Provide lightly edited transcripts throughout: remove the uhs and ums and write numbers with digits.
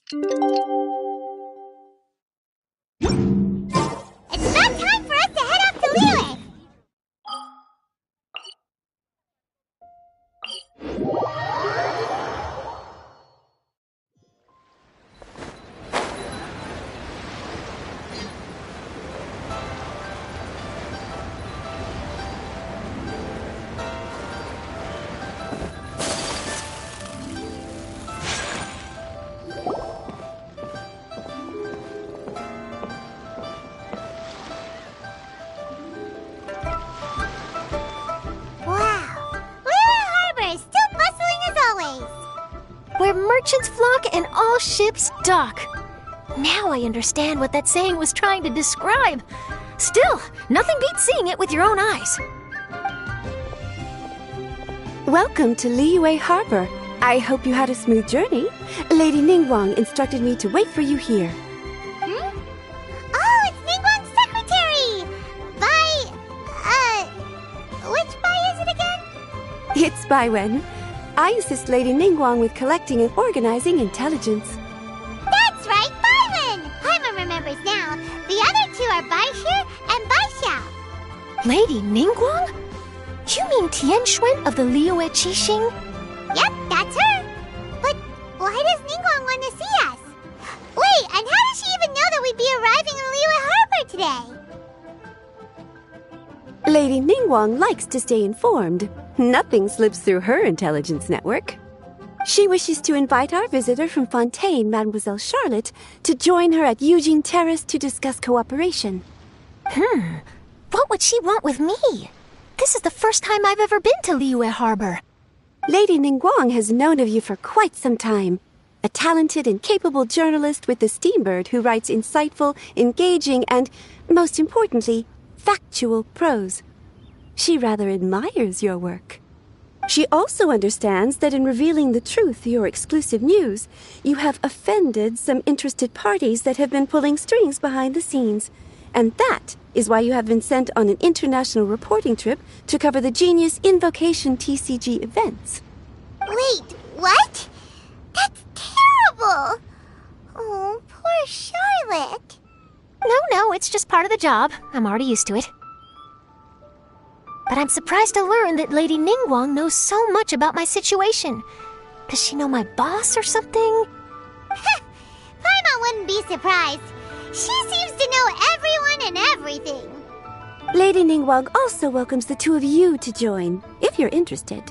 It's about time for us to head off to Liyue. Where merchants flock and all ships dock. Now I understand what that saying was trying to describe. Still, nothing beats seeing it with your own eyes. Welcome to Liyue Harbor. I hope you had a smooth journey. Lady Ningguang instructed me to wait for you here. Hmm? Oh, it's Ningguang's secretary! Which Bai is it again? It's Bai Wen. I assist Lady Ningguang with collecting and organizing intelligence. That's right, Bai Wen! Paimon remembers now. The other two are Bai Shi and Bai Xiao. Lady Ningguang? You mean Tian Xuan of the Liyue Qixing? Yep, that's her. But why does Ningguang want to see us? Wait, and how does she even know that we'd be arriving in Liyue Harbor today? Lady Ningguang likes to stay informed. Nothing slips through her intelligence network. She wishes to invite our visitor from Fontaine, Mademoiselle Charlotte, to join her at Eugene Terrace to discuss cooperation. What would she want with me? This is the first time I've ever been to Liyue Harbor. Lady Ningguang has known of you for quite some time. A talented and capable journalist with the Steambird who writes insightful, engaging, and, most importantly, factual prose. She rather admires your work. She also understands that in revealing the truth, your exclusive news, you have offended some interested parties that have been pulling strings behind the scenes. And that is why you have been sent on an international reporting trip to cover the Genius Invocation TCG events. Wait, what? That's terrible! Oh, poor Charlotte. No, it's just part of the job. I'm already used to it. But I'm surprised to learn that Lady Ningguang knows so much about my situation. Does she know my boss or something? Paimon wouldn't be surprised. She seems to know everyone and everything. Lady Ningguang also welcomes the two of you to join, if you're interested.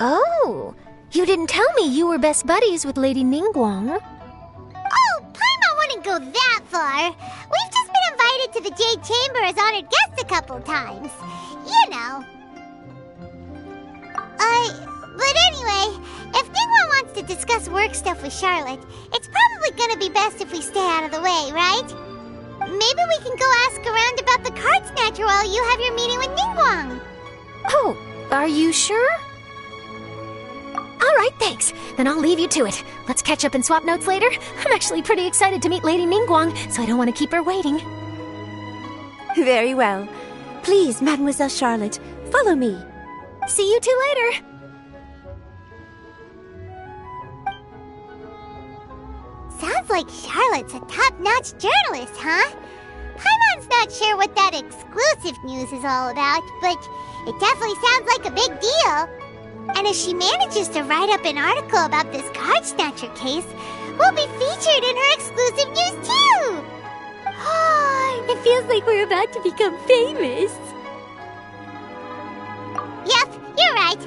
Oh, you didn't tell me you were best buddies with Lady Ningguang. Oh, Paimon wouldn't go that far. We've just been invited to the Jade Chamber as honored guests a couple times. You know. But anyway, if Ningguang wants to discuss work stuff with Charlotte, it's probably gonna be best if we stay out of the way, right? Maybe we can go ask around about the card snatcher while you have your meeting with Ningguang. Oh, are you sure? All right, thanks. Then I'll leave you to it. Let's catch up and swap notes later. I'm actually pretty excited to meet Lady Ningguang, so I don't want to keep her waiting. Very well. Please, Mademoiselle Charlotte, follow me. See you two later. Sounds like Charlotte's a top-notch journalist, huh? Paimon's not sure what that exclusive news is all about, but it definitely sounds like a big deal. And if she manages to write up an article about this card snatcher case, we'll be featured in her exclusive news too! It feels like we're about to become famous. Yep, you're right.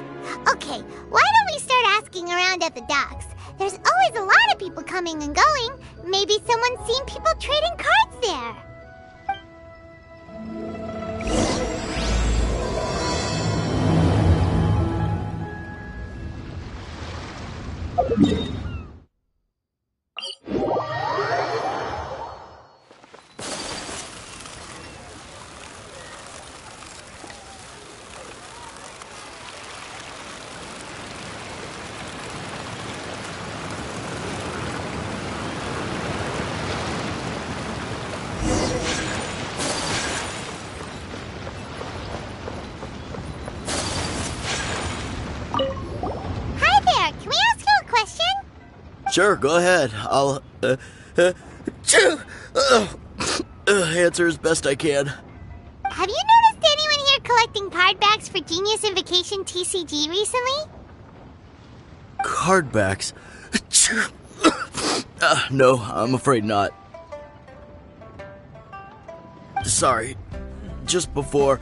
Okay, why don't we start asking around at the docks? There's always a lot of people coming and going. Maybe someone's seen people trading cards there. Sure, go ahead. I'll, answer as best I can. Have you noticed anyone here collecting card backs for Genius Invocation TCG recently? Card backs? No, I'm afraid not. Sorry. Just before,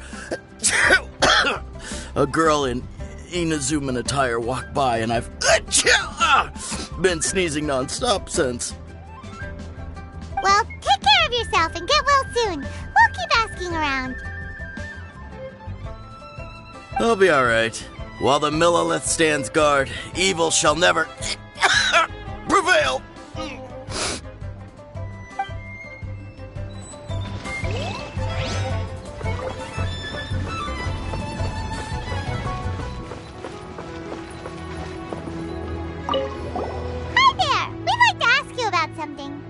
a girl in Inazuman attire walked by, and I've been sneezing nonstop since. Well, take care of yourself and get well soon. We'll keep asking around. I'll be alright. While the Millilith stands guard, evil shall never prevail. Hi there! We'd like to ask you about something.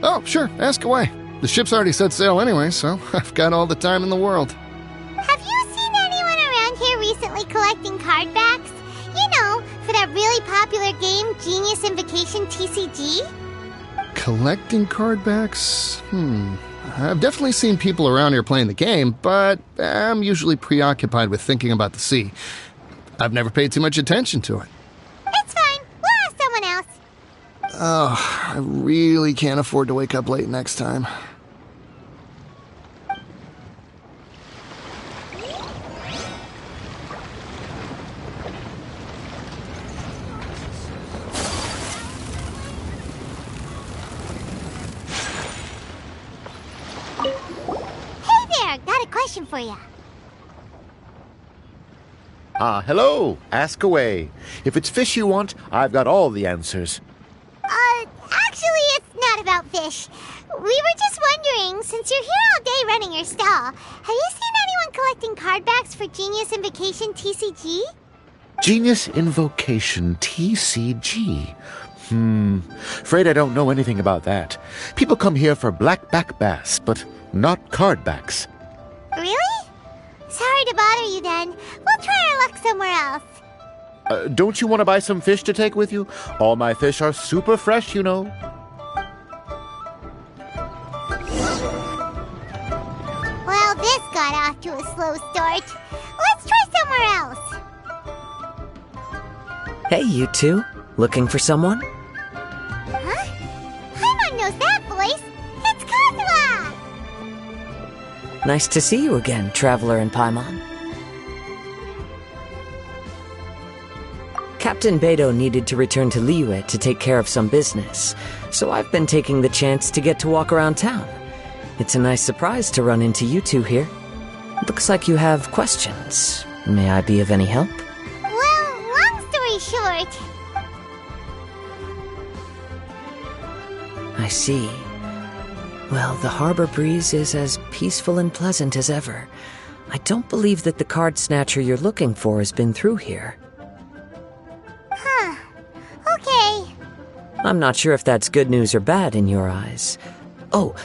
Oh, sure, ask away. The ship's already set sail anyway, so I've got all the time in the world. Have you seen anyone around here recently collecting card backs? You know, for that really popular game, Genius Invocation TCG? Collecting card backs? I've definitely seen people around here playing the game, but I'm usually preoccupied with thinking about the sea. I've never paid too much attention to it. It's fine. We'll ask someone else. Oh, I really can't afford to wake up late next time. Hey there! Got a question for you. Hello. Ask away. If it's fish you want, I've got all the answers. Actually, it's not about fish. We were just wondering, since you're here all day running your stall, have you seen anyone collecting card backs for Genius Invocation TCG? Genius Invocation TCG. Afraid I don't know anything about that. People come here for blackback bass, but not card backs. Really? Sorry to bother you then. We'll try our luck somewhere else. Don't you want to buy some fish to take with you? All my fish are super fresh, you know. Well, this got off to a slow start. Let's try somewhere else. Hey, you two. Looking for someone? Huh? Paimon knows that voice. It's Kazuha! Nice to see you again, Traveler and Paimon. Captain Beidou needed to return to Liyue to take care of some business, so I've been taking the chance to get to walk around town. It's a nice surprise to run into you two here. Looks like you have questions. May I be of any help? Well, long story short... I see. Well, the harbor breeze is as peaceful and pleasant as ever. I don't believe that the card snatcher you're looking for has been through here. Huh. Okay. I'm not sure if that's good news or bad in your eyes. Oh,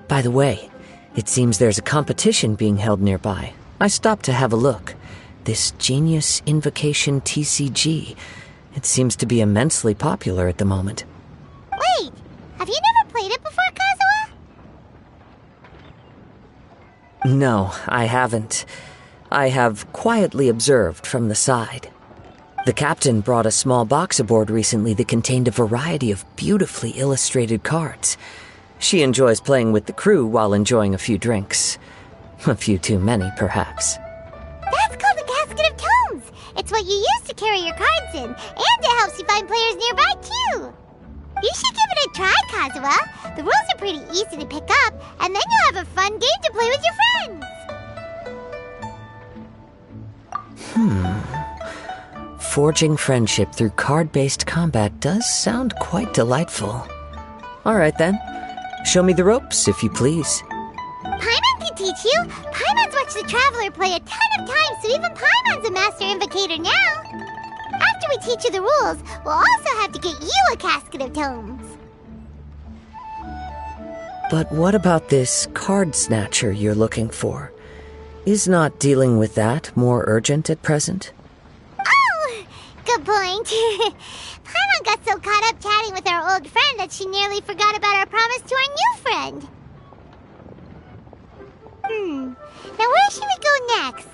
by the way, it seems there's a competition being held nearby. I stopped to have a look. This Genius Invocation TCG. It seems to be immensely popular at the moment. Wait, have you never played it before, Kazuha? No, I haven't. I have quietly observed from the side. The captain brought a small box aboard recently that contained a variety of beautifully illustrated cards. She enjoys playing with the crew while enjoying a few drinks. A few too many, perhaps. That's called a casket of tomes. It's what you use to carry your cards in, and it helps you find players nearby, too. You should give it a try, Kazuha. The rules are pretty easy to pick up, and then you'll have a fun game to play with your friends. Forging friendship through card-based combat does sound quite delightful. All right, then. Show me the ropes, if you please. Paimon can teach you. Paimon's watched the Traveler play a ton of times, so even Paimon's a master invocator now. After we teach you the rules, we'll also have to get you a casket of tomes. But what about this card snatcher you're looking for? Is not dealing with that more urgent at present? Oh! Go good point. Paimon got so caught up chatting with our old friend that she nearly forgot about our promise to our new friend. Now where should we go next?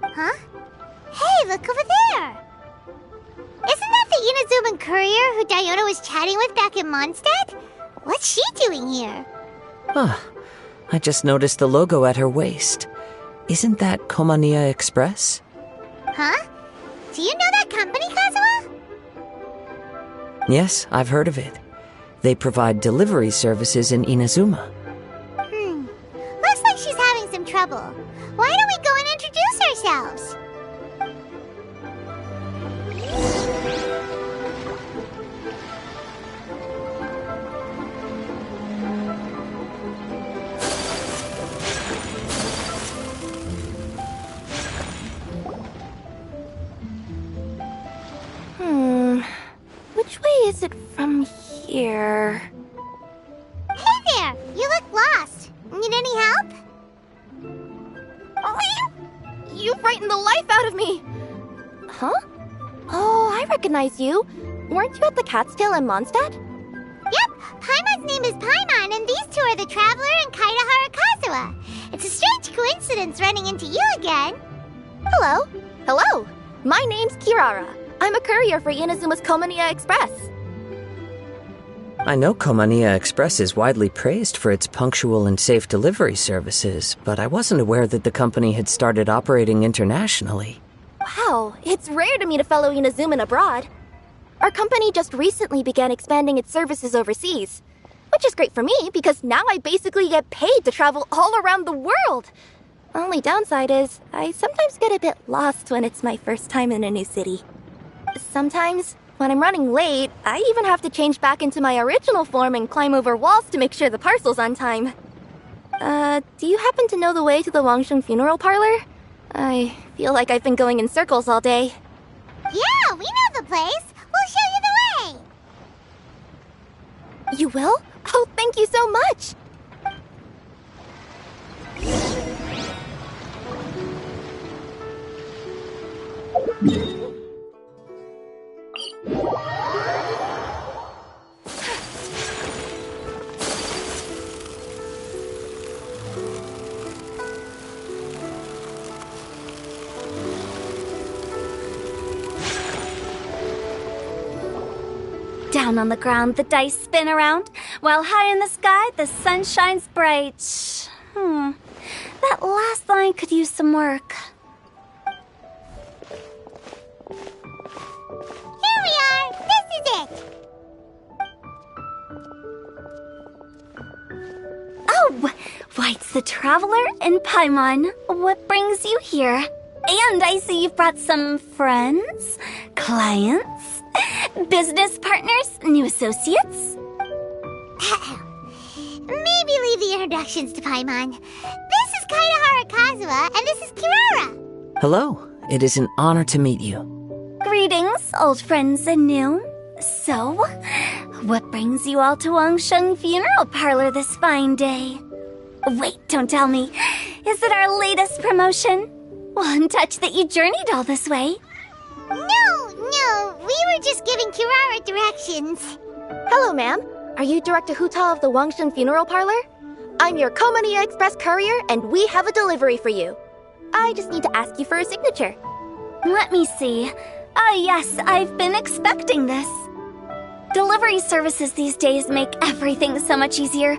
Huh? Hey, look over there! Isn't that the Inazuman courier who Diona was chatting with back in Mondstadt? What's she doing here? Ah, I just noticed the logo at her waist. Isn't that Komaniya Express? Huh? Do you know that company, Kazuha? Yes, I've heard of it. They provide delivery services in Inazuma. Looks like she's having some trouble. Why don't we go and introduce ourselves? Which way is it from here? Hey there! You look lost. Need any help? You frightened the life out of me! Huh? Oh, I recognize you. Weren't you at the Cat's Tail in Mondstadt? Yep, Paimon's name is Paimon, and these two are the Traveler and Kaitahara Kazuha. It's a strange coincidence running into you again. Hello. Hello. My name's Kirara. I'm a courier for Inazuma's Komaniya Express. I know Komaniya Express is widely praised for its punctual and safe delivery services, but I wasn't aware that the company had started operating internationally. Wow, it's rare to meet a fellow Inazuman abroad. Our company just recently began expanding its services overseas, which is great for me because now I basically get paid to travel all around the world. Only downside is I sometimes get a bit lost when it's my first time in a new city. Sometimes, when I'm running late, I even have to change back into my original form and climb over walls to make sure the parcel's on time. Do you happen to know the way to the Wangsheng funeral parlor? I feel like I've been going in circles all day. Yeah, we know the place. We'll show you the way. You will? Oh, thank you so much! Down on the ground, the dice spin around, while high in the sky, the sun shines bright. That last line could use some work. Here we are. This is it. Oh, why, it's the Traveler and Paimon. What brings you here? And I see you've brought some friends, clients, business partners, new associates. Maybe leave the introductions to Paimon. This is Kaitahara Kazuha, and this is Kirara. Hello, it is an honor to meet you. Greetings, old friends and new. So, what brings you all to Wangsheng Funeral Parlor this fine day? Wait, don't tell me. Is it our latest promotion? Well, I'm touched that you journeyed all this way. No, we were just giving Kirara directions. Hello, ma'am. Are you Director Huta of the Wangsheng Funeral Parlor? I'm your Komaniya Express courier, and we have a delivery for you. I just need to ask you for a signature. Let me see. Yes, I've been expecting this. Delivery services these days make everything so much easier.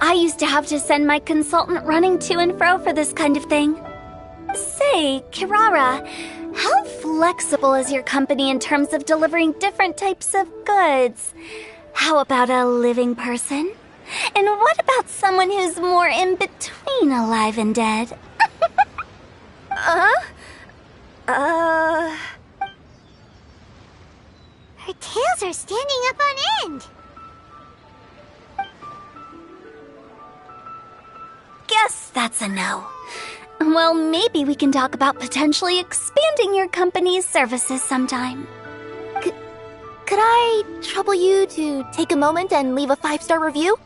I used to have to send my consultant running to and fro for this kind of thing. Say, Kirara, how flexible is your company in terms of delivering different types of goods? How about a living person? And what about someone who's more in between alive and dead? Her tails are standing up on end. Guess that's a no. Well, maybe we can talk about potentially expanding your company's services sometime. Could I trouble you to take a moment and leave a 5-star review?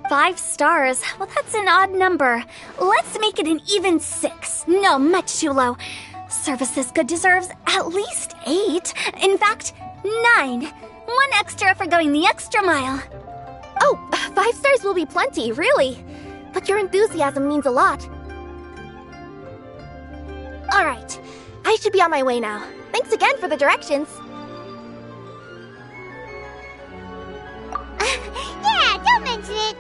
5 stars? Well, that's an odd number. Let's make it an even 6. No, much too low. Services deserves at least 8. In fact, 9. 1 extra for going the extra mile. Oh, 5 stars will be plenty, really. But your enthusiasm means a lot. Alright, I should be on my way now. Thanks again for the directions. Yeah, don't mention it.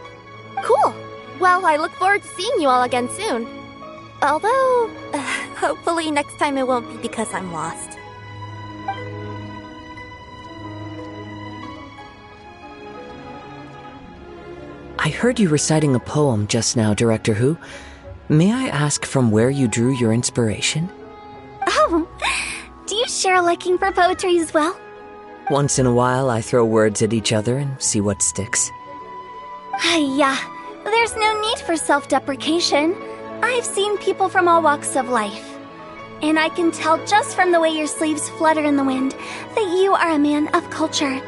Cool. Well, I look forward to seeing you all again soon. Although, hopefully next time it won't be because I'm lost. I heard you reciting a poem just now, Director Who. May I ask from where you drew your inspiration? Oh, do you share a liking for poetry as well? Once in a while, I throw words at each other and see what sticks. Yeah, there's no need for self-deprecation. I've seen people from all walks of life. And I can tell just from the way your sleeves flutter in the wind that you are a man of culture.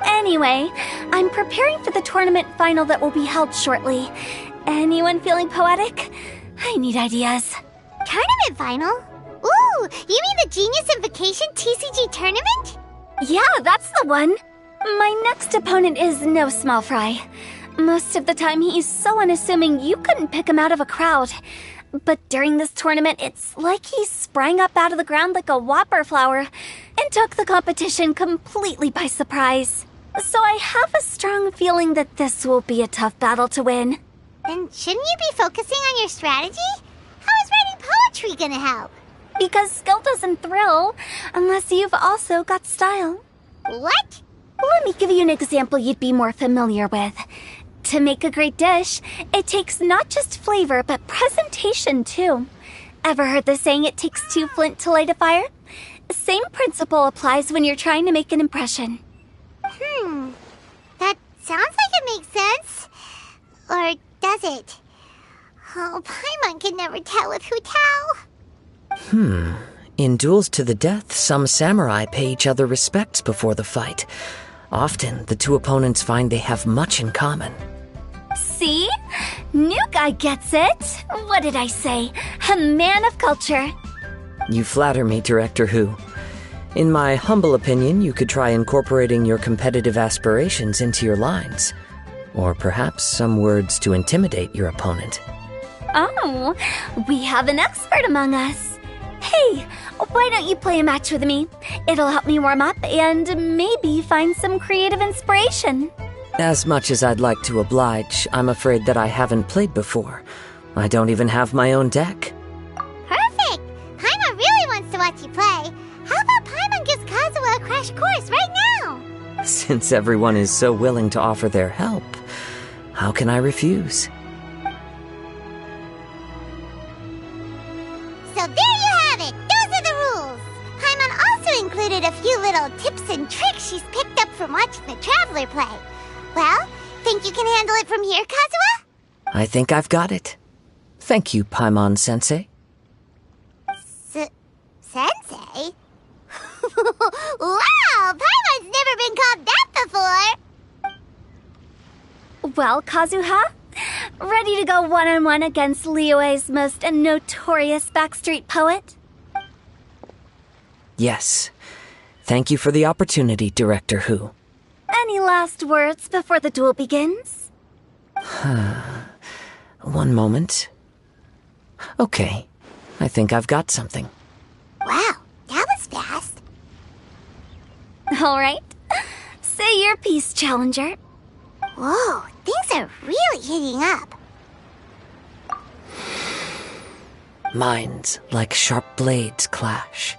Anyway, I'm preparing for the tournament final that will be held shortly. Anyone feeling poetic? I need ideas. Tournament final? Ooh, you mean the Genius Invocation TCG tournament? Yeah, that's the one. My next opponent is no small fry. Most of the time he's so unassuming you couldn't pick him out of a crowd. But during this tournament, it's like he sprang up out of the ground like a whopper flower and took the competition completely by surprise. So I have a strong feeling that this will be a tough battle to win. Then shouldn't you be focusing on your strategy? How is writing poetry gonna help? Because skill doesn't thrill unless you've also got style. What? Let me give you an example you'd be more familiar with. To make a great dish, it takes not just flavor, but presentation too. Ever heard the saying, it takes 2 flint to light a fire? Same principle applies when you're trying to make an impression. That sounds like it makes sense. Or does it? Oh, Paimon can never tell with Hu Tao. In duels to the death, some samurai pay each other respects before the fight. Often, the two opponents find they have much in common. See? New guy gets it. What did I say? A man of culture. You flatter me, Director Who. In my humble opinion, you could try incorporating your competitive aspirations into your lines. Or perhaps some words to intimidate your opponent. Oh, we have an expert among us. Hey, why don't you play a match with me? It'll help me warm up and maybe find some creative inspiration. As much as I'd like to oblige, I'm afraid that I haven't played before. I don't even have my own deck. Perfect! Paimon really wants to watch you play. How about Paimon gives Kazuha a crash course right now? Since everyone is so willing to offer their help, how can I refuse? So there you have it! Those are the rules! Paimon also included a few little tips and tricks she's picked up from watching the Traveler play. Well, think you can handle it from here, Kazuha? I think I've got it. Thank you, Paimon-sensei. Sensei? Wow! Paimon's never been called that before! Well, Kazuha, ready to go one-on-one against Liyue's most notorious backstreet poet? Yes. Thank you for the opportunity, Director Who. Any last words before the duel begins? One moment. Okay, I think I've got something. Wow, that was fast. All right. Say your piece, Challenger. Whoa, things are really heating up. Minds like sharp blades clash.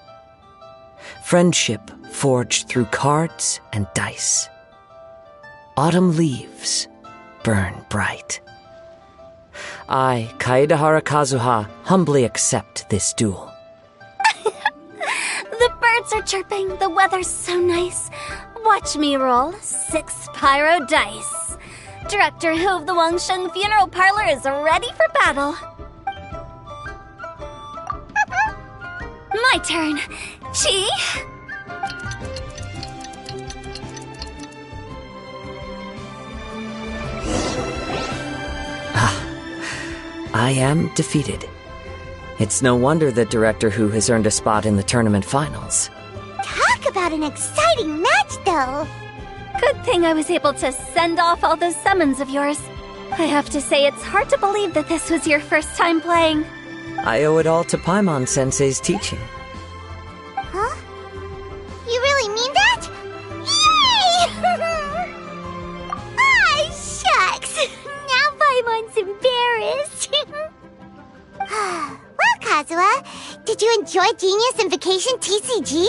Friendship forged through cards and dice. Autumn leaves burn bright. I, Kaedahara Kazuha, humbly accept this duel. The birds are chirping, the weather's so nice. Watch me roll 6 pyro dice. Director Who of the Wangsheng Funeral Parlor is ready for battle. My turn. Chi? I am defeated. It's no wonder that Director Hu has earned a spot in the tournament finals. Talk about an exciting match, though. Good thing I was able to send off all those summons of yours. I have to say, it's hard to believe that this was your first time playing. I owe it all to Paimon-sensei's teaching. Huh? You really mean that? Yay! Ah, shucks! Now Paimon's embarrassed. Well, Kazuha, did you enjoy Genius Invocation TCG?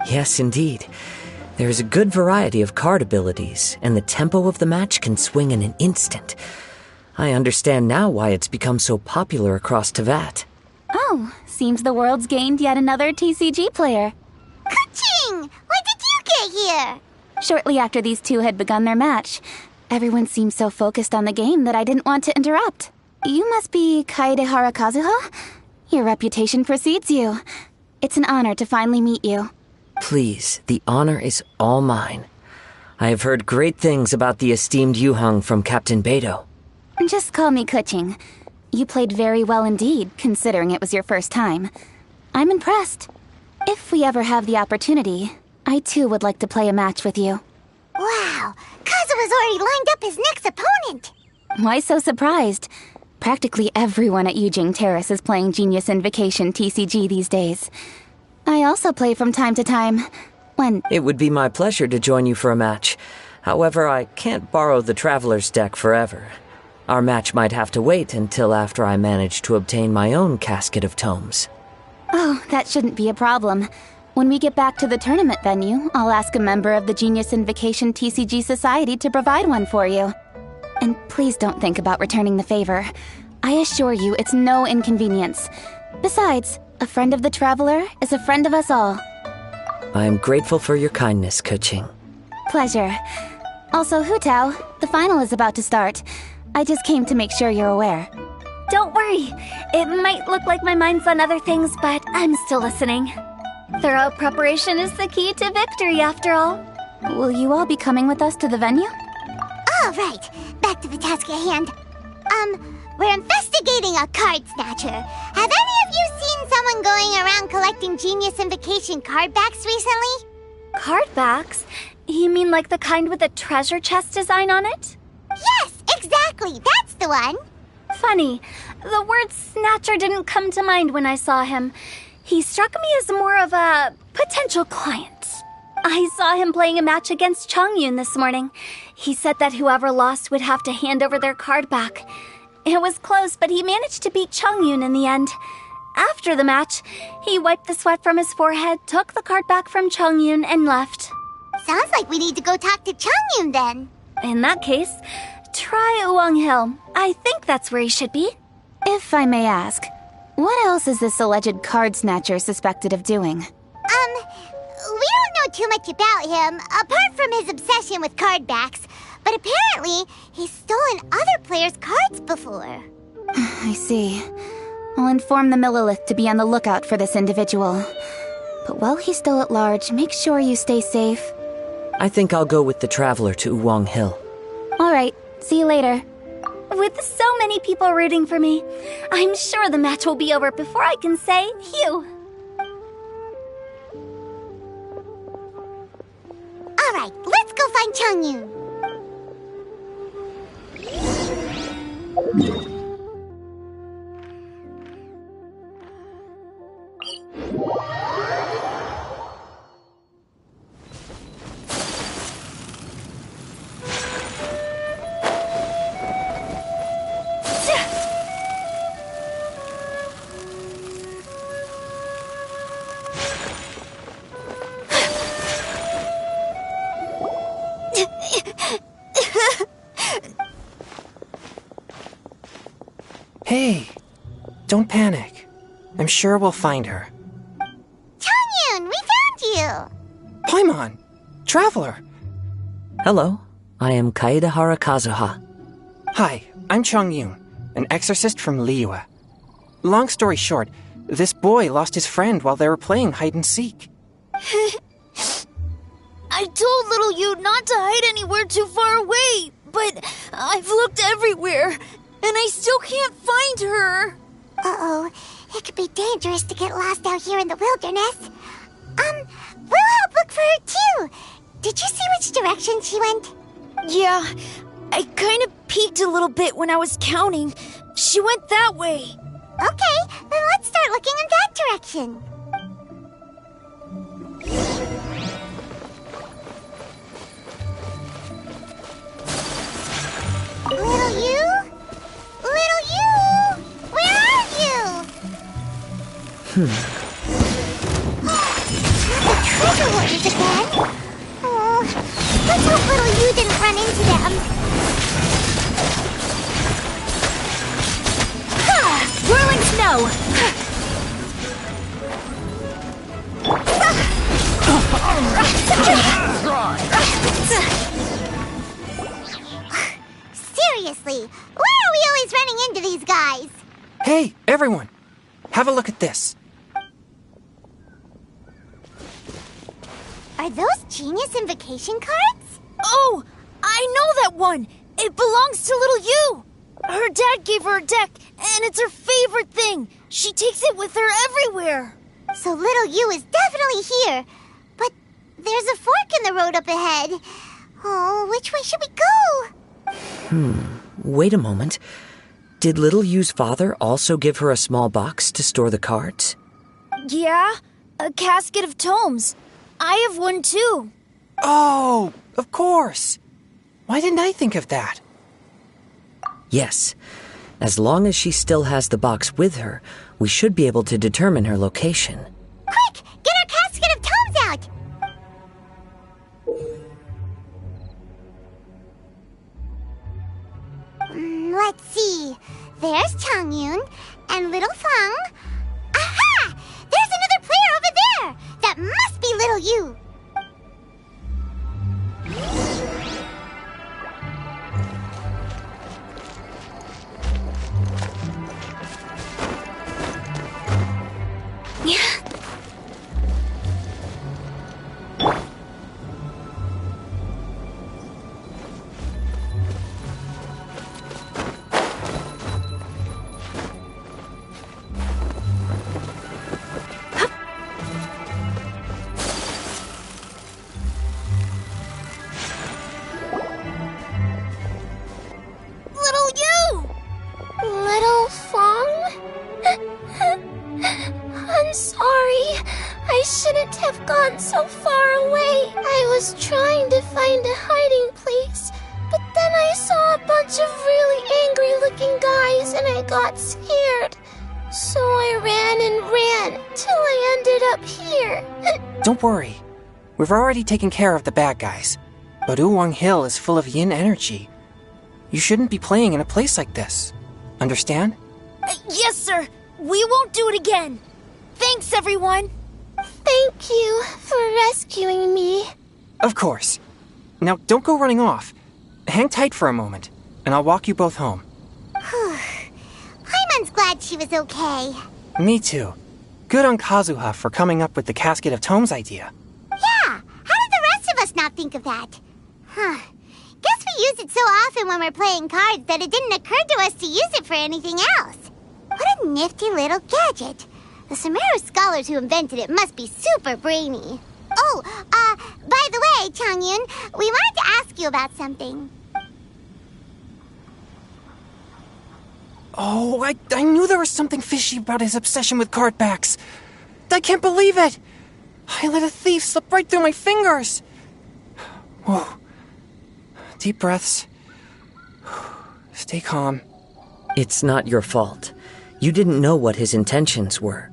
Yes, indeed. There is a good variety of card abilities, and the tempo of the match can swing in an instant. I understand now why it's become so popular across Teyvat. Oh, seems the world's gained yet another TCG player. Ka-ching! When did you get here? Shortly after these two had begun their match. Everyone seemed so focused on the game that I didn't want to interrupt. You must be Kaedehara Kazuha? Your reputation precedes you. It's an honor to finally meet you. Please, the honor is all mine. I have heard great things about the esteemed Yuheng from Captain Beidou. Just call me Kuching. You played very well indeed, considering it was your first time. I'm impressed. If we ever have the opportunity, I too would like to play a match with you. Wow, Kazuha's already lined up his next opponent. Why so surprised? Practically everyone at Yujing Terrace is playing Genius Invocation TCG these days. I also play from time to time, when... It would be my pleasure to join you for a match. However, I can't borrow the Traveler's deck forever. Our match might have to wait until after I manage to obtain my own casket of tomes. Oh, that shouldn't be a problem. When we get back to the tournament venue, I'll ask a member of the Genius Invocation TCG Society to provide one for you. And please don't think about returning the favor. I assure you it's no inconvenience. Besides, a friend of the Traveler is a friend of us all. I am grateful for your kindness, Kuching. Pleasure. Also, Hutao, the final is about to start. I just came to make sure you're aware. Don't worry. It might look like my mind's on other things, but I'm still listening. Thorough preparation is the key to victory, after all. Will you all be coming with us to the venue? All right, back to the task at hand. We're investigating a card snatcher. Have any of you seen someone going around collecting Genius Invocation card backs recently? Card backs? You mean like the kind with a treasure chest design on it? Yes, exactly, that's the one. Funny, the word Snatcher didn't come to mind when I saw him. He struck me as more of a potential client. I saw him playing a match against Chongyun this morning. He said that whoever lost would have to hand over their card back. It was close, but he managed to beat Chongyun in the end. After the match, he wiped the sweat from his forehead, took the card back from Chongyun, and left. Sounds like we need to go talk to Chongyun then. In that case, try Wuwang Hill. I think that's where he should be. If I may ask, what else is this alleged card snatcher suspected of doing? We don't know too much about him, apart from his obsession with card backs. But apparently, he's stolen other players' cards before. I see. I'll inform the Millilith to be on the lookout for this individual. But while he's still at large, make sure you stay safe. I think I'll go with the Traveler to Wuwang Hill. All right, see you later. With so many people rooting for me, I'm sure the match will be over before I can say phew. All right, let's go find Chongyun. Hey, don't panic. I'm sure we'll find her. Chongyun, we found you! Paimon! Traveler! Hello, I am Kaedehara Kazuha. Hi, I'm Chongyun, an exorcist from Liyue. Long story short, this boy lost his friend while they were playing hide-and-seek. I told little you not to hide anywhere too far away, but I've looked everywhere, and I still can't find her. Uh-oh, It could be dangerous to get lost out here in the wilderness. We'll help look for her too. Did you see which direction she went? Yeah, I kind of peeked a little bit when I was counting. She went that way. Okay, then let's start looking in that direction. Little you? Little you? Where are you? The treasure hoarders again? Oh, let's hope little you didn't run into them. Whirling snow! Seriously, why are we always running into these guys? Hey, everyone! Have a look at this. Are those Genius Invocation cards? Oh, I know that one! It belongs to little you! Her dad gave her a deck, and it's her favorite thing. She takes it with her everywhere. So little you is definitely here. But there's a fork in the road up ahead. Oh, which way should we go? Wait a moment. Did little Yu's father also give her a small box to store the cards? Yeah, a casket of tomes. I have one too. Oh, of course. Why didn't I think of that? Yes. As long as she still has the box with her, we should be able to determine her location. Quick, get our casket of tomes out! Let's see. There's Chongyun and little Feng. Aha! There's another player over there! That must be little you! So far away. I was trying to find a hiding place, but then I saw a bunch of really angry-looking guys and I got scared. So I ran till I ended up here. Don't worry. We've already taken care of the bad guys. But Wuwang Hill is full of yin energy. You shouldn't be playing in a place like this. Understand? Yes, sir. We won't do it again. Thanks, everyone. Thank you for rescuing me. Of course. Now, don't go running off. Hang tight for a moment, and I'll walk you both home. Paimon's glad she was okay. Me too. Good on Kazuha for coming up with the Casket of Tomes idea. Yeah, how did the rest of us not think of that? Guess we use it so often when we're playing cards that it didn't occur to us to use it for anything else. What a nifty little gadget. The Sumeru scholars who invented it must be super brainy. Oh, by the way, Chongyun, we wanted to ask you about something. Oh, I knew there was something fishy about his obsession with card backs. I can't believe it! I let a thief slip right through my fingers! Whoa. Deep breaths. Stay calm. It's not your fault. You didn't know what his intentions were.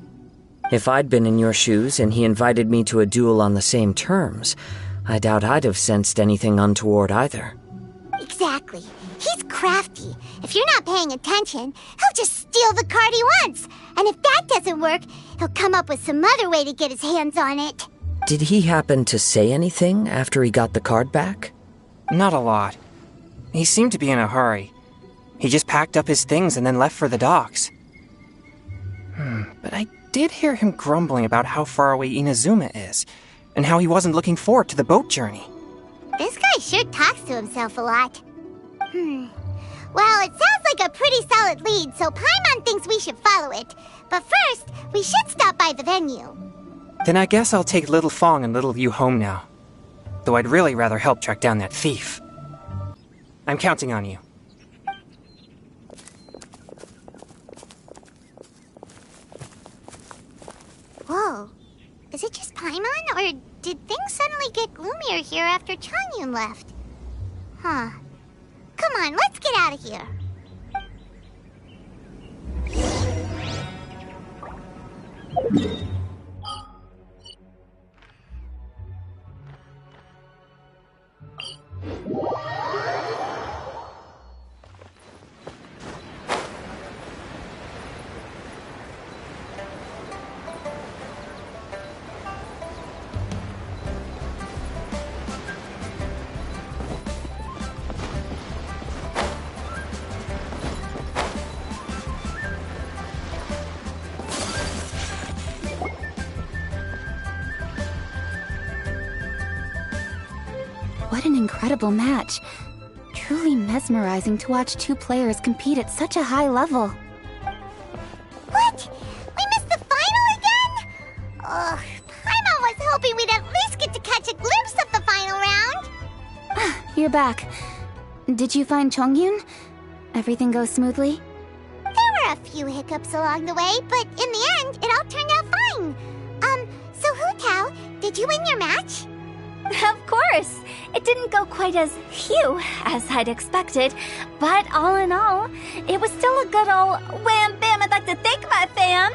If I'd been in your shoes and he invited me to a duel on the same terms, I doubt I'd have sensed anything untoward either. Exactly. He's crafty. If you're not paying attention, he'll just steal the card he wants. And if that doesn't work, he'll come up with some other way to get his hands on it. Did he happen to say anything after he got the card back? Not a lot. He seemed to be in a hurry. He just packed up his things and then left for the docks. But I did hear him grumbling about how far away Inazuma is, and how he wasn't looking forward to the boat journey. This guy sure talks to himself a lot. Well, it sounds like a pretty solid lead, so Paimon thinks we should follow it. But first, we should stop by the venue. Then I guess I'll take Little Fong and Little Yu home now. Though I'd really rather help track down that thief. I'm counting on you. Whoa. Is it just Paimon, or did things suddenly get gloomier here after Chongyun left? Huh. Come on, let's get out of here. What an incredible match. Truly mesmerizing to watch two players compete at such a high level. What? We missed the final again? Ugh, Paimon was hoping we'd at least get to catch a glimpse of the final round. You're back. Did you find Chongyun? Everything goes smoothly? There were a few hiccups along the way, but in the end, it all turned out fine. So Hu Tao, did you win your match? Of course! It didn't go quite as phew as I'd expected, but all in all, it was still a good old wham bam. I'd like to thank my fam!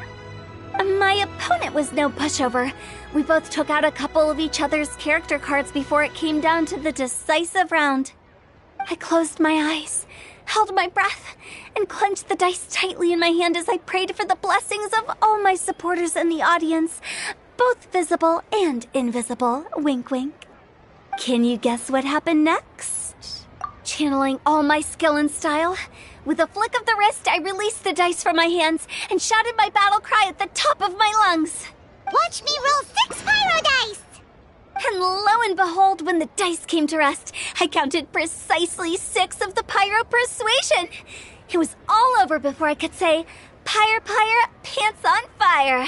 My opponent was no pushover. We both took out a couple of each other's character cards before it came down to the decisive round. I closed my eyes, held my breath, and clenched the dice tightly in my hand as I prayed for the blessings of all my supporters in the audience, both visible and invisible. Wink, wink. Can you guess what happened next? Channeling all my skill and style, with a flick of the wrist, I released the dice from my hands and shouted my battle cry at the top of my lungs. Watch me roll 6 pyro dice! And lo and behold, when the dice came to rest, I counted precisely 6 of the pyro persuasion. It was all over before I could say, pyre, pyre, pants on fire.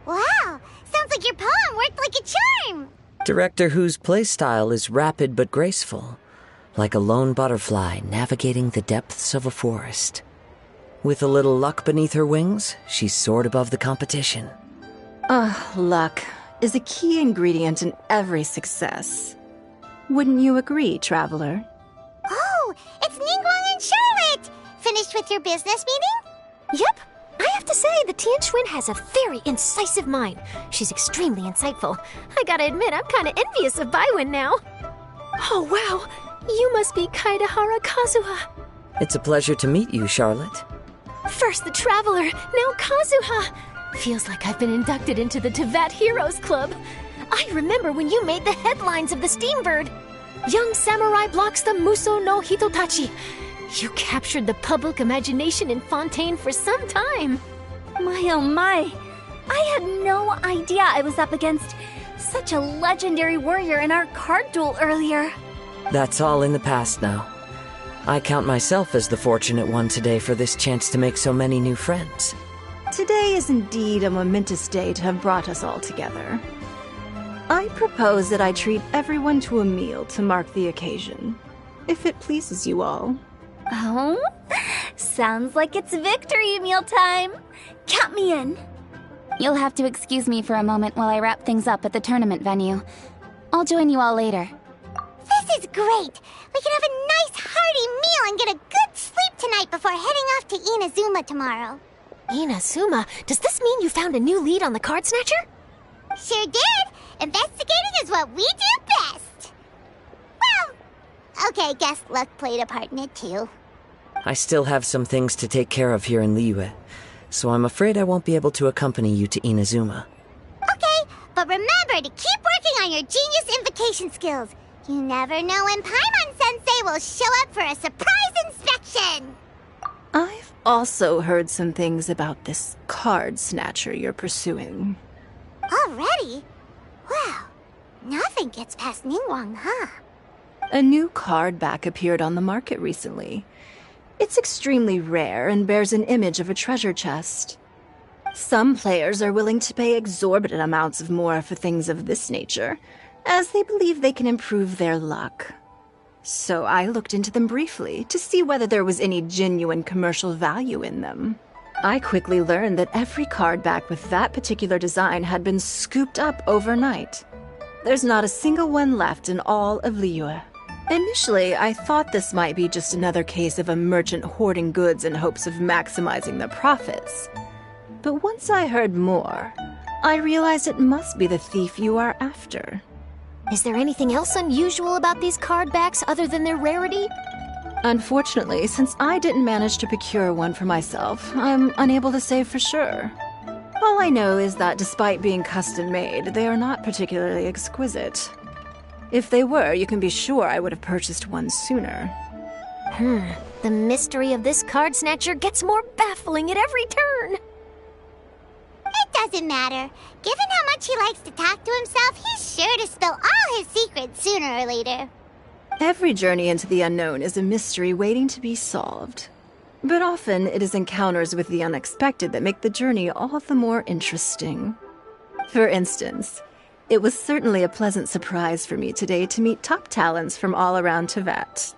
Wow, sounds like your poem worked like a charm. Director Who's playstyle is rapid but graceful, like a lone butterfly navigating the depths of a forest. With a little luck beneath her wings, she soared above the competition. Luck is a key ingredient in every success. Wouldn't you agree, Traveler? Oh, it's Ningguang and Charlotte! Finished with your business meeting? Yep. I have to say, the Tianquan has a very incisive mind. She's extremely insightful. I gotta admit, I'm kinda envious of Baiwen now. Oh, wow. You must be Kaidahara Kazuha. It's a pleasure to meet you, Charlotte. First the Traveler, now Kazuha. Feels like I've been inducted into the Tevat Heroes Club. I remember when you made the headlines of the Steambird. Young samurai blocks the Muso no Hitotachi. You captured the public imagination in Fontaine for some time. My oh my. I had no idea I was up against such a legendary warrior in our card duel earlier. That's all in the past now. I count myself as the fortunate one today for this chance to make so many new friends. Today is indeed a momentous day to have brought us all together. I propose that I treat everyone to a meal to mark the occasion, if it pleases you all. Oh? Sounds like it's victory meal time. Count me in. You'll have to excuse me for a moment while I wrap things up at the tournament venue. I'll join you all later. This is great! We can have a nice hearty meal and get a good sleep tonight before heading off to Inazuma tomorrow. Inazuma? Does this mean you found a new lead on the Card Snatcher? Sure did! Investigating is what we do best! Well, okay, guess luck played a part in it too. I still have some things to take care of here in Liyue, so I'm afraid I won't be able to accompany you to Inazuma. Okay, but remember to keep working on your genius invocation skills. You never know when Paimon-sensei will show up for a surprise inspection! I've also heard some things about this card snatcher you're pursuing. Already? Wow, nothing gets past Ningguang, huh? A new card back appeared on the market recently. It's extremely rare and bears an image of a treasure chest. Some players are willing to pay exorbitant amounts of more for things of this nature, as they believe they can improve their luck. So I looked into them briefly to see whether there was any genuine commercial value in them. I quickly learned that every card back with that particular design had been scooped up overnight. There's not a single one left in all of Liyue. Initially, I thought this might be just another case of a merchant hoarding goods in hopes of maximizing the profits. But once I heard more, I realized it must be the thief you are after. Is there anything else unusual about these card backs other than their rarity? Unfortunately, since I didn't manage to procure one for myself, I'm unable to say for sure. All I know is that despite being custom-made, they are not particularly exquisite. If they were, you can be sure I would have purchased one sooner. The mystery of this card snatcher gets more baffling at every turn. It doesn't matter. Given how much he likes to talk to himself, he's sure to spill all his secrets sooner or later. Every journey into the unknown is a mystery waiting to be solved. But often it is encounters with the unexpected that make the journey all the more interesting. For instance, it was certainly a pleasant surprise for me today to meet top talents from all around Teyvat.